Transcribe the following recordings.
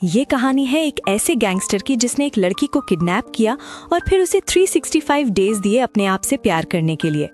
ये कहानी है एक ऐसे गैंगस्टर की जिसने एक लड़की को किडनैप किया और फिर उसे 365 डेज दिए अपने आप से प्यार करने के लिए।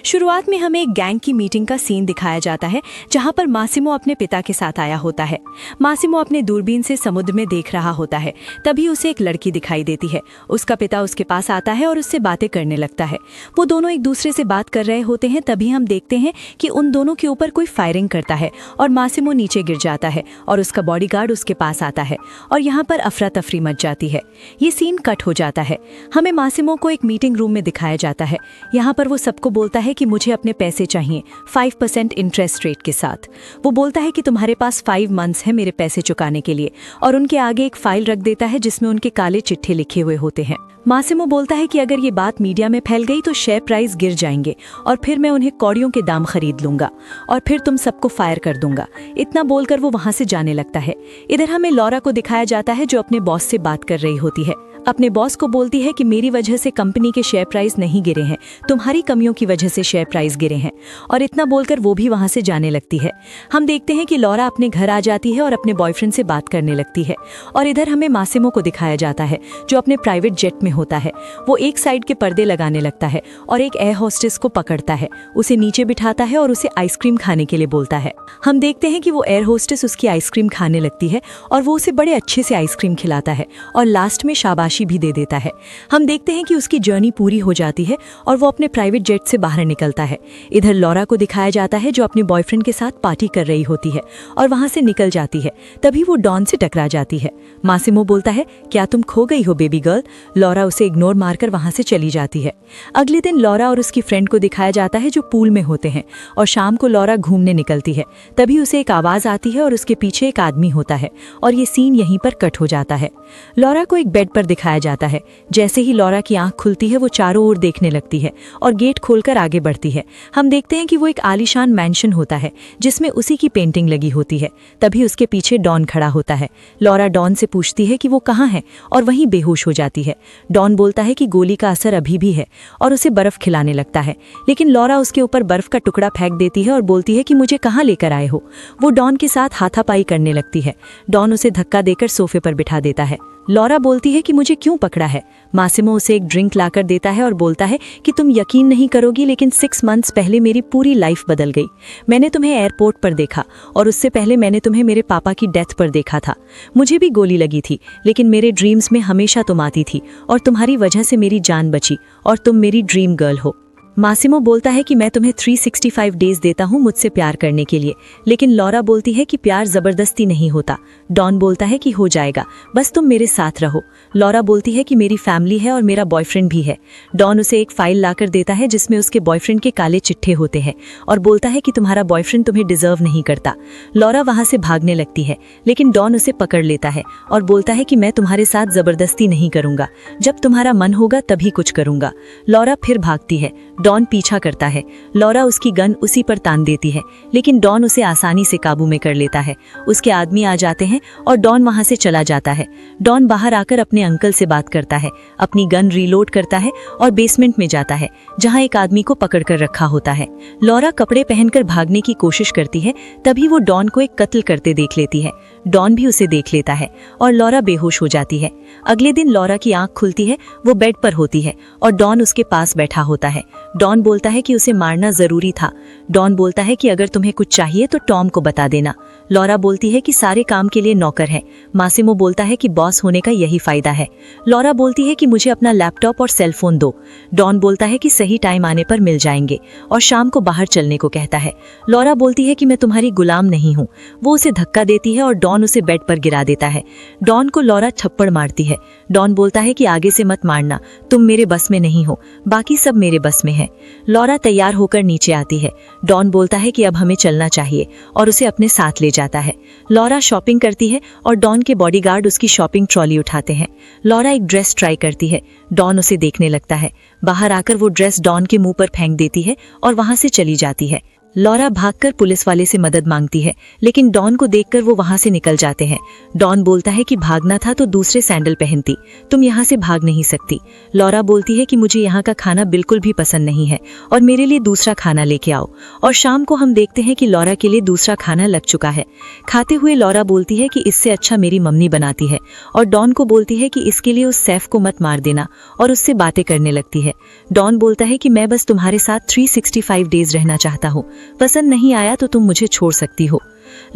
शुरुआत में हमें एक गैंग की मीटिंग का सीन दिखाया जाता है जहां पर मासिमो अपने पिता के साथ आया होता है। मासिमो अपने दूरबीन से समुद्र में देख रहा होता है, तभी उसे एक लड़की दिखाई देती है। उसका पिता उसके पास आता है और उससे बातें करने लगता है। वो दोनों एक दूसरे से बात कर रहे होते हैं, तभी हम देखते हैं कि उन दोनों के ऊपर कोई फायरिंग करता है और मासिमो नीचे गिर जाता है और उसका बॉडीगार्ड उसके पास आता है और यहाँ पर अफरा तफरी मच जाती है। ये सीन कट हो जाता है। हमें मासिमो को एक मीटिंग रूम में दिखाया जाता है। यहाँ पर वो सबको बोलता है कि मुझे अपने पैसे चाहिए 5% इंटरेस्ट रेट के साथ। वो बोलता है कि तुम्हारे पास 5 मंथ्स है मेरे पैसे चुकाने के लिए, और उनके आगे एक फाइल रख देता है जिसमें उनके काले चिट्ठे लिखे हुए होते हैं। मासिमो बोलता है कि अगर ये बात मीडिया में फैल गई तो शेयर प्राइस गिर जाएंगे और फिर मैं उन्हें कौड़ियों के दाम खरीद लूंगा और फिर तुम सबको फायर कर दूंगा। इतना बोलकर वो वहां से जाने लगता है। इधर हमें लॉरा को दिखाया जाता है जो अपने बॉस से बात कर रही होती है। अपने बॉस को बोलती है कि मेरी वजह से कंपनी के शेयर प्राइस नहीं गिरे हैं, तुम्हारी कमियों की वजह से शेयर प्राइस गिरे हैं, और इतना बोलकर वो भी वहां से जाने लगती है। हम देखते हैं कि लॉरा अपने घर आ जाती है और अपने बॉयफ्रेंड से बात करने लगती है। और इधर हमें मासिमो को दिखाया जाता है जो अपने प्राइवेट जेट में होता है। वो एक साइड के पर्दे लगाने लगता है और एक एयर होस्टेस को पकड़ता है, उसे नीचे बिठाता है और उसे आइसक्रीम खाने के लिए बोलता है। हम देखते हैं कि वो एयर होस्टेस उसकी आइसक्रीम खाने लगती है और वो उसे बड़े अच्छे से आइसक्रीम खिलाता है और लास्ट में शाबाशी भी दे देता है। हम देखते हैं कि उसकी जर्नी पूरी हो जाती है और वो अपने प्राइवेट जेट से बाहर निकलता है। इधर लॉरा को दिखाया जाता है जो अपने बॉयफ्रेंड के साथ पार्टी कर रही होती है और वहां से निकल जाती है। तभी वो डॉन से टकरा जाती है। मासिमो बोलता है, क्या तुम खो गई हो बेबी गर्ल? लॉरा उसे इग्नोर मारकर वहां से चली जाती है। अगले दिन लॉरा और उसकी फ्रेंड को दिखाया जाता है जो पूल में होते हैं और शाम को लॉरा घूमने निकलती है। तभी उसे एक आवाज आती है और उसके पीछे एक आदमी होता है और ये सीन यहीं पर कट हो जाता है। लॉरा को एक बेड पर दिखाया जाता है। जैसे ही लॉरा की आंख खुलती है वो चारों ओर देखने लगती है और गेट खोलकर आगे बढ़ती है। हम देखते हैं कि वो एक आलीशान मैंशन होता है जिसमें उसी की पेंटिंग लगी होती है। तभी उसके पीछे डॉन खड़ा होता है। लॉरा डॉन से पूछती है कि वो कहाँ है और वहीं बेहोश हो जाती है। डॉन बोलता है कि गोली का असर अभी भी है और उसे बर्फ खिलाने लगता है, लेकिन लॉरा उसके ऊपर बर्फ का टुकड़ा फेंक देती है और बोलती है कि मुझे कहाँ लेकर आए हो। वो डॉन के साथ हाथापाई करने लगती है। डॉन उसे धक्का देकर सोफे पर बिठा देता है। लॉरा बोलती है कि मुझे क्यों पकड़ा है। मासिमो उसे एक ड्रिंक लाकर देता है और बोलता है कि तुम यकीन नहीं करोगी, लेकिन 6 मंथ्स पहले मेरी पूरी लाइफ बदल गई। मैंने तुम्हें एयरपोर्ट पर देखा और उससे पहले मैंने तुम्हें मेरे पापा की डेथ पर देखा था। मुझे भी गोली लगी थी, लेकिन मेरे ड्रीम्स में हमेशा तुम आती थी और तुम्हारी वजह से मेरी जान बची और तुम मेरी ड्रीम गर्ल हो। मासिमो बोलता है कि मैं तुम्हें 365 डेज देता हूँ मुझसे प्यार करने के लिए, लेकिन लॉरा बोलती है कि प्यार जबरदस्ती नहीं होता। डॉन बोलता है कि हो जाएगा, बस तुम मेरे साथ रहो। लॉरा बोलती है कि मेरी फैमिली है और मेरा बॉयफ्रेंड भी है। डॉन उसे एक फाइल लाकर देता है जिसमें उसके बॉयफ्रेंड के काले चिट्ठे होते हैं और बोलता है कि तुम्हारा बॉयफ्रेंड तुम्हें डिजर्व नहीं करता। लॉरा वहां से भागने लगती है, लेकिन डॉन उसे पकड़ लेता है और बोलता है कि मैं तुम्हारे साथ जबरदस्ती नहीं करूंगा, जब तुम्हारा मन होगा तभी कुछ करूंगा। लॉरा फिर भागती है। डॉन पीछा करता है। लॉरा उसकी गन उसी पर तान देती है, लेकिन डॉन उसे आसानी से काबू में कर लेता है। उसके आदमी आ जाते हैं और डॉन वहां से चला जाता है। डॉन बाहर आकर अपने अंकल से बात करता है, अपनी गन रीलोड करता है और बेसमेंट में जाता है जहां एक आदमी को पकड़कर रखा होता है। लॉरा कपड़े पहनकर भागने की कोशिश करती है, तभी वो डॉन को एक कत्ल करते देख लेती है। डॉन भी उसे देख लेता है और लॉरा बेहोश हो जाती है। अगले दिन लॉरा की आंख खुलती है। वो बेड पर होती है और डॉन उसके पास बैठा होता है। डॉन बोलता है कि उसे मारना जरूरी था। डॉन बोलता है कि अगर तुम्हें कुछ चाहिए तो टॉम को बता देना। लॉरा बोलती है कि सारे काम के लिए नौकर है। मासिमो बोलता है कि बॉस होने का यही फायदा है। लॉरा बोलती है कि मुझे अपना लैपटॉप और सेल फोन दो। डॉन बोलता है कि सही टाइम आने पर मिल जाएंगे और शाम को बाहर चलने को कहता है। लॉरा बोलती है कि मैं तुम्हारी गुलाम नहीं हूँ। वो उसे धक्का देती है और डॉन उसे बेड पर गिरा देता है। डॉन को लॉरा थप्पड़ मारती है। डॉन बोलता है कि आगे से मत मारना, तुम मेरे बस में नहीं हो, बाकी सब मेरे बस में है। लॉरा तैयार होकर नीचे आती है। डॉन बोलता है कि अब हमें चलना चाहिए और उसे अपने साथ ले जाता है। लॉरा शॉपिंग करती है और डॉन के बॉडीगार्ड उसकी शॉपिंग ट्रॉली उठाते हैं। लॉरा एक ड्रेस ट्राई करती है। डॉन उसे देखने लगता है। बाहर आकर वो ड्रेस डॉन के मुंह पर फेंक देती है और वहां से चली जाती है। लॉरा भागकर पुलिस वाले से मदद मांगती है, लेकिन डॉन को देखकर वो वहां से निकल जाते हैं। डॉन बोलता है कि भागना था तो दूसरे सैंडल पहनती, तुम यहाँ से भाग नहीं सकती। लॉरा बोलती है कि मुझे यहाँ का खाना बिल्कुल भी पसंद नहीं है और मेरे लिए दूसरा खाना लेके आओ। और शाम को हम देखते हैं कि लॉरा के लिए दूसरा खाना लग चुका है। खाते हुए लॉरा बोलती है कि इससे अच्छा मेरी मम्मी बनाती है, और डॉन को बोलती है कि इसके लिए उस सैफ को मत मार देना, और उससे बातें करने लगती है। डॉन बोलता है कि मैं बस तुम्हारे साथ 365 डेज रहना चाहता हूँ, पसंद नहीं आया तो तुम मुझे छोड़ सकती हो।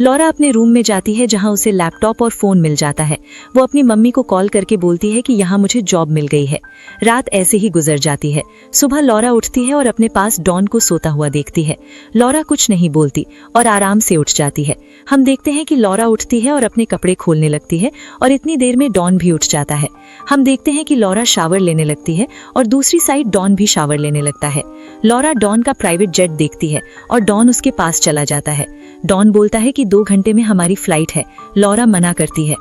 लॉरा अपने रूम में जाती है जहां उसे लैपटॉप और फोन मिल जाता है। वो अपनी मम्मी को कॉल करके बोलती है कि यहाँ मुझे जॉब मिल गई है। रात ऐसे ही गुजर जाती है। सुबह लॉरा उठती है और अपने पास डॉन को सोता हुआ देखती है। लॉरा कुछ नहीं बोलती और आराम से उठ जाती है। हम देखते हैं कि लॉरा उठती है और अपने कपड़े खोलने लगती है, और इतनी देर में डॉन भी उठ जाता है। हम देखते हैं कि लॉरा शावर लेने लगती है और दूसरी साइड डॉन भी शावर लेने लगता है। लॉरा डॉन का प्राइवेट जेट देखती है और डॉन उसके पास चला जाता है। डॉन बोलता है कि 2 घंटे में हमारी फ्लाइट है। लॉरा मना करती है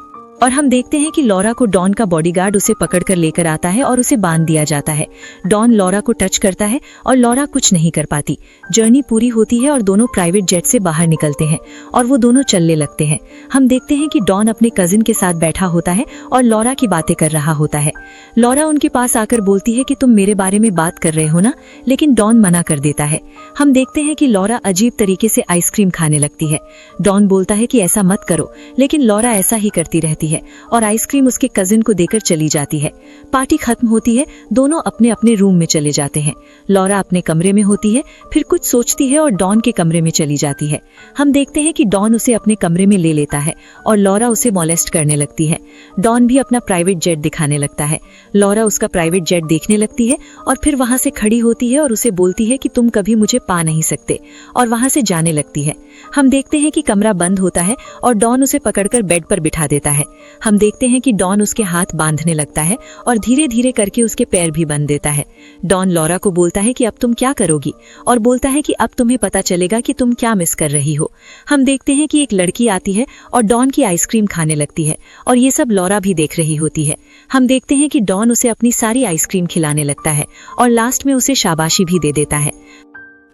और हम देखते हैं कि लॉरा को डॉन का बॉडीगार्ड उसे पकड़कर लेकर आता है और उसे बांध दिया जाता है। डॉन लॉरा को टच करता है और लॉरा कुछ नहीं कर पाती। जर्नी पूरी होती है और दोनों प्राइवेट जेट से बाहर निकलते हैं और वो दोनों चलने लगते हैं। हम देखते हैं कि डॉन अपने कजिन के साथ बैठा होता है और लॉरा की बातें कर रहा होता है। लॉरा उनके पास आकर बोलती है कि तुम मेरे बारे में बात कर रहे हो ना, लेकिन डॉन मना कर देता है। हम देखते हैं कि लॉरा अजीब तरीके से आइसक्रीम खाने लगती है। डॉन बोलता है कि ऐसा मत करो, लेकिन लॉरा ऐसा ही करती रहती है और आइसक्रीम उसके कजिन को देकर चली जाती है। पार्टी खत्म होती है, दोनों अपने अपने रूम में चले जाते हैं। लॉरा अपने कमरे में होती है, फिर कुछ सोचती है और डॉन के कमरे में चली जाती है। हम देखते हैं कि डॉन उसे अपने कमरे में ले लेता है और लॉरा उसे मॉलेस्ट करने लगती है। डॉन भी अपना प्राइवेट जेट दिखाने लगता है। लॉरा उसका प्राइवेट जेट देखने लगती है और फिर वहां से खड़ी होती है और उसे बोलती है कि तुम कभी मुझे पा नहीं सकते, और वहां से जाने लगती है। हम देखते हैं कि कमरा बंद होता है और डॉन उसे पकड़कर बेड पर बिठा देता है। हम देखते हैं कि डॉन उसके हाथ बांधने लगता है और धीरे धीरे करके उसके पैर भी बांध देता है। डॉन लॉरा को बोलता है कि अब तुम क्या करोगी, और बोलता है कि अब तुम्हें पता चलेगा कि तुम क्या मिस कर रही हो। हम देखते हैं कि एक लड़की आती है और डॉन की आइसक्रीम खाने लगती है, और ये सब लॉरा भी देख रही होती है। हम देखते हैं कि डॉन उसे अपनी सारी आइसक्रीम खिलाने लगता है और लास्ट में उसे शाबाशी भी दे देता है।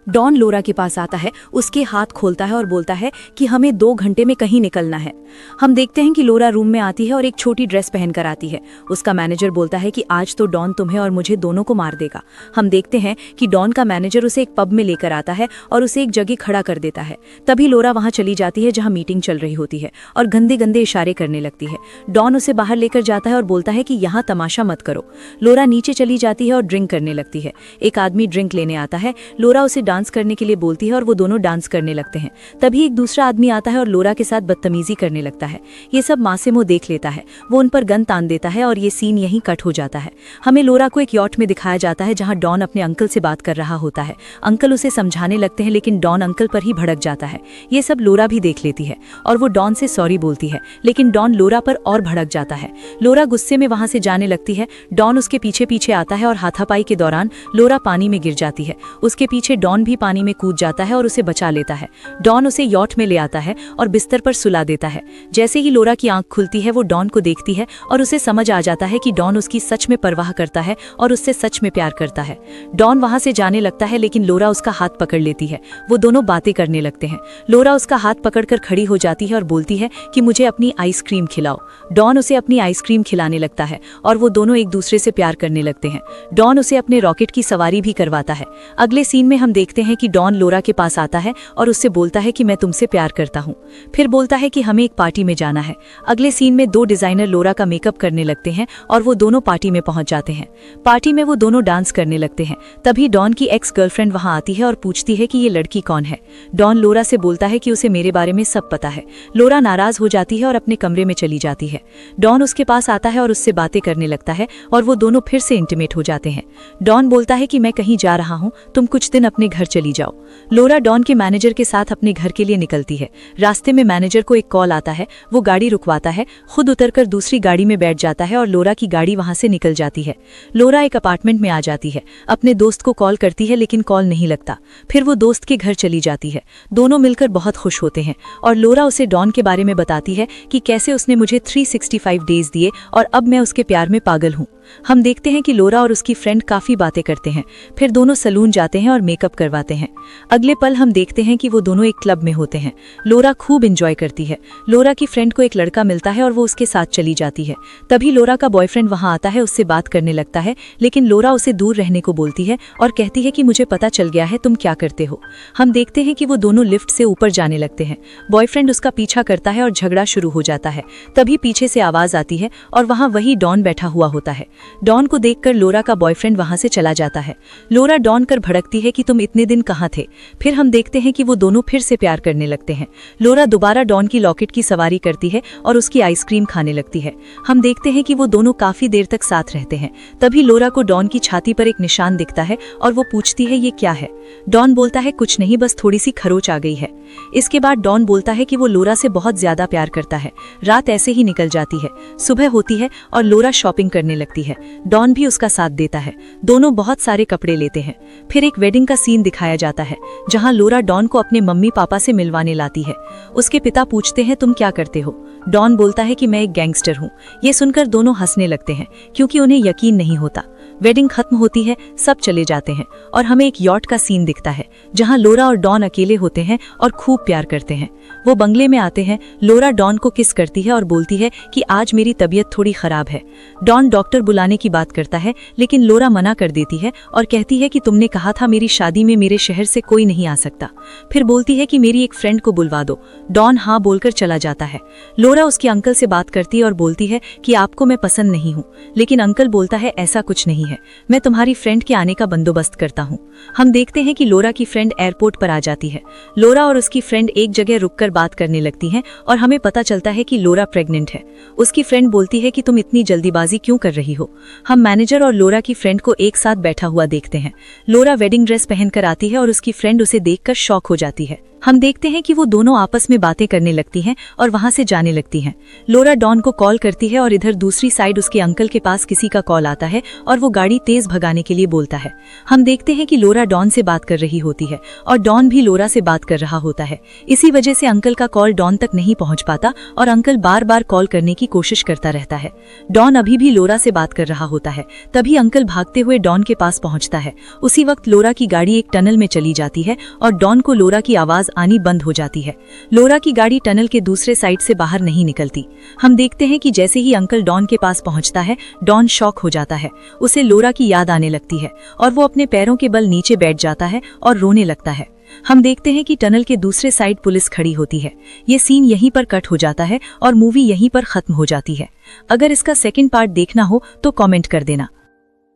डॉन लोरा के पास आता है, उसके हाथ खोलता है और बोलता है कि हमें 2 घंटे में कहीं निकलना है। हम देखते हैं कि लोरा रूम में आती है और एक छोटी ड्रेस पहनकर आती है। उसका मैनेजर बोलता है कि आज तो डॉन तुम्हें और मुझे दोनों को मार देगा। हम देखते हैं कि डॉन का मैनेजर उसे एक पब में लेकर आता है और उसे एक जगह खड़ा कर देता है। तभी लोरा वहां चली जाती है जहां मीटिंग चल रही होती है और गंदे गंदे इशारे करने लगती है। डॉन उसे बाहर लेकर जाता है और बोलता है कि यहाँ तमाशा मत करो। लोरा नीचे चली जाती है और ड्रिंक करने लगती है। एक आदमी ड्रिंक लेने आता है। लोरा उसे डांस करने के लिए बोलती है और वो दोनों डांस करने लगते हैं। तभी एक दूसरा आदमी आता है और लोरा के साथ बदतमीजी करने लगता है। ये सब मासेमो देख लेता है। वो उन पर गन तान देता है और ये सीन यहीं कट हो जाता है। हमें लोरा को एक यॉट में दिखाया जाता है जहां डॉन अपने अंकल से बात कर रहा होता है। अंकल उसे समझाने लगते हैं, लेकिन डॉन अंकल पर ही भड़क जाता है। ये सब लोरा भी देख लेती है और वो डॉन से सॉरी बोलती है, लेकिन डॉन लोरा पर और भड़क जाता है। लोरा गुस्से में वहां से जाने लगती है। डॉन उसके पीछे पीछे आता है और हाथापाई के दौरान लोरा पानी में गिर जाती है। उसके पीछे डॉन भी पानी में कूद जाता है और उसे बचा लेता है। डॉन उसे यॉट में ले आता है और बिस्तर पर सुला देता है। जैसे ही लोरा की आंख खुलती है वो डॉन को देखती है और उसे समझ आ जाता है कि डॉन उसकी सच में परवाह करता है और उससे सच में प्यार करता है। डॉन वहां से जाने लगता है, लेकिन लोरा उसका हाथ पकड़ लेती है। वो दोनों बातें करने लगते हैं। लोरा उसका हाथ पकड़कर खड़ी हो जाती है और बोलती है कि मुझे अपनी आइसक्रीम खिलाओ। डॉन उसे अपनी आइसक्रीम खिलाने लगता है और वो दोनों एक दूसरे से प्यार करने लगते हैं। डॉन उसे अपने रॉकेट की सवारी भी करवाता है। अगले सीन में हम देखते हैं कि डॉन लोरा के पास आता है और उससे बोलता है कि मैं तुमसे प्यार करता हूँ। फिर बोलता है कि हमें एक पार्टी में जाना है। अगले सीन में 2 डिजाइनर लोरा का मेकअप करने लगते हैं और वो दोनों पार्टी में पहुंच जाते हैं। पार्टी में वो दोनों डांस करने लगते हैं। तभी डॉन की एक्स गर्लफ्रेंड वहां आती है और पूछती है कि ये लड़की कौन है। डॉन लोरा से बोलता है कि उसे मेरे बारे में सब पता है। लोरा नाराज हो जाती है और अपने कमरे में चली जाती है। डॉन उसके पास आता है और उससे बातें करने लगता है और वो दोनों फिर से इंटीमेट हो जाते हैं। डॉन बोलता है कि मैं कहीं जा रहा हूँ, तुम कुछ दिन अपने घर चली जाओ। लोरा डॉन के मैनेजर के साथ अपने घर के लिए निकलती है। रास्ते में मैनेजर को एक कॉल आता है। वो गाड़ी रुकवाता है, खुद उतरकर दूसरी गाड़ी में बैठ जाता है और लोरा की गाड़ी वहां से निकल जाती है। लोरा एक अपार्टमेंट में आ जाती है। अपने दोस्त को कॉल करती है, लेकिन कॉल नहीं लगता। फिर वो दोस्त के घर चली जाती है। दोनों मिलकर बहुत खुश होते हैं और लोरा उसे डॉन के बारे में बताती है कि कैसे उसने मुझे 365 डेज दिए और अब मैं उसके प्यार में पागल हूँ। हम देखते हैं कि लोरा और उसकी फ्रेंड काफी बातें करते हैं, फिर दोनों सलून जाते हैं और मेकअप करवाते हैं। अगले पल हम देखते हैं कि वो दोनों एक क्लब में होते हैं। लोरा खूब एंजॉय करती है। लोरा की फ्रेंड को एक लड़का मिलता है और वो उसके साथ चली जाती है। तभी लोरा का बॉयफ्रेंड वहां आता है, उससे बात करने लगता है, लेकिन लोरा उसे दूर रहने को बोलती है और कहती है कि मुझे पता चल गया है तुम क्या करते हो। हम देखते हैं कि वो दोनों लिफ्ट से ऊपर जाने लगते हैं। बॉयफ्रेंड उसका पीछा करता है और झगड़ा शुरू हो जाता है। तभी पीछे से आवाज आती है और वहां वही डॉन बैठा हुआ होता है। डॉन को देखकर लोरा का बॉयफ्रेंड वहां से चला जाता है। लोरा डॉन कर भड़कती है कि तुम इतने दिन कहाँ थे। फिर हम देखते हैं कि वो दोनों फिर से प्यार करने लगते हैं। लोरा दोबारा डॉन की लॉकेट की सवारी करती है और उसकी आइसक्रीम खाने लगती है। हम देखते हैं कि वो दोनों काफी देर तक साथ रहते हैं। तभी लोरा को डॉन की छाती पर एक निशान दिखता है और वो पूछती है ये क्या है। डॉन बोलता है कुछ नहीं, बस थोड़ी सी खरोच आ गई है। इसके बाद डॉन बोलता है कि वो लोरा से बहुत ज्यादा प्यार करता है। रात ऐसे ही निकल जाती है। सुबह होती है और लोरा शॉपिंग करने लगती है। डॉन भी उसका साथ देता है। दोनों बहुत सारे कपड़े लेते हैं। फिर एक वेडिंग का सीन दिखाया जाता है जहां लोरा डॉन को अपने मम्मी पापा से मिलवाने लाती है। उसके पिता पूछते हैं तुम क्या करते हो। डॉन बोलता है कि मैं एक गैंगस्टर हूँ। ये सुनकर दोनों हंसने लगते हैं क्योंकि उन्हें यकीन नहीं होता। वेडिंग खत्म होती है, सब चले जाते हैं और हमें एक यॉट का सीन दिखता है जहां लोरा और डॉन अकेले होते हैं और खूब प्यार करते हैं। वो बंगले में आते हैं। लोरा डॉन को किस करती है और बोलती है कि आज मेरी तबीयत थोड़ी खराब है। डॉन डॉक्टर बुलाने की बात करता है, लेकिन लोरा मना कर देती है और कहती है कि तुमने कहा था मेरी शादी में मेरे शहर से कोई नहीं आ सकता। फिर बोलती है कि मेरी एक फ्रेंड को बुलवा दो। डॉन हाँ बोलकर चला जाता है। लोरा उसके अंकल से बात करती है और बोलती है कि आपको मैं पसंद नहीं हूँ, लेकिन अंकल बोलता है ऐसा कुछ नहीं है, मैं तुम्हारी फ्रेंड के आने का बंदोबस्त करता हूँ। हम देखते हैं कि लोरा की फ्रेंड एयरपोर्ट पर आ जाती है। लोरा और उसकी फ्रेंड एक जगह रुककर बात करने लगती हैं और हमें पता चलता है कि लोरा प्रेग्नेंट है। उसकी फ्रेंड बोलती है कि तुम इतनी जल्दीबाजी क्यों कर रही हो। हम मैनेजर और लोरा की फ्रेंड को एक साथ बैठा हुआ देखते हैं। लोरा वेडिंग ड्रेस पहनकर आती है और उसकी फ्रेंड उसे देखकर शॉक हो जाती है। हम देखते हैं कि वो दोनों आपस में बातें करने लगती हैं और वहां से जाने लगती हैं। लोरा डॉन को कॉल करती है और इधर दूसरी साइड उसके अंकल के पास किसी का कॉल आता है और वो गाड़ी तेज भगाने के लिए बोलता है। हम देखते हैं कि लोरा डॉन से बात कर रही होती है और डॉन भी लोरा से बात कर रहा होता है। इसी वजह से अंकल का कॉल डॉन तक नहीं पहुंच पाता और अंकल बार बार कॉल करने की कोशिश करता रहता है। डॉन अभी भी लोरा से बात कर रहा होता है। तभी अंकल भागते हुए डॉन के पास पहुंचता है। उसी वक्त लोरा की गाड़ी एक टनल में चली जाती है और डॉन को लोरा की आवाज आनी बंद हो जाती है। लोरा की गाड़ी टनल के दूसरे साइड से बाहर नहीं निकलती। हम देखते हैं कि जैसे ही अंकल डॉन के पास पहुंचता है, डॉन शॉक हो जाता है। उसे लोरा की याद आने लगती है और वो अपने पैरों के बल नीचे बैठ जाता है और रोने लगता है। हम देखते हैं कि टनल के दूसरे साइड पुलिस खड़ी होती है। ये सीन यहीं पर कट हो जाता है और मूवी यहीं पर खत्म हो जाती है। अगर इसका सेकंड पार्ट देखना हो तो कमेंट कर देना।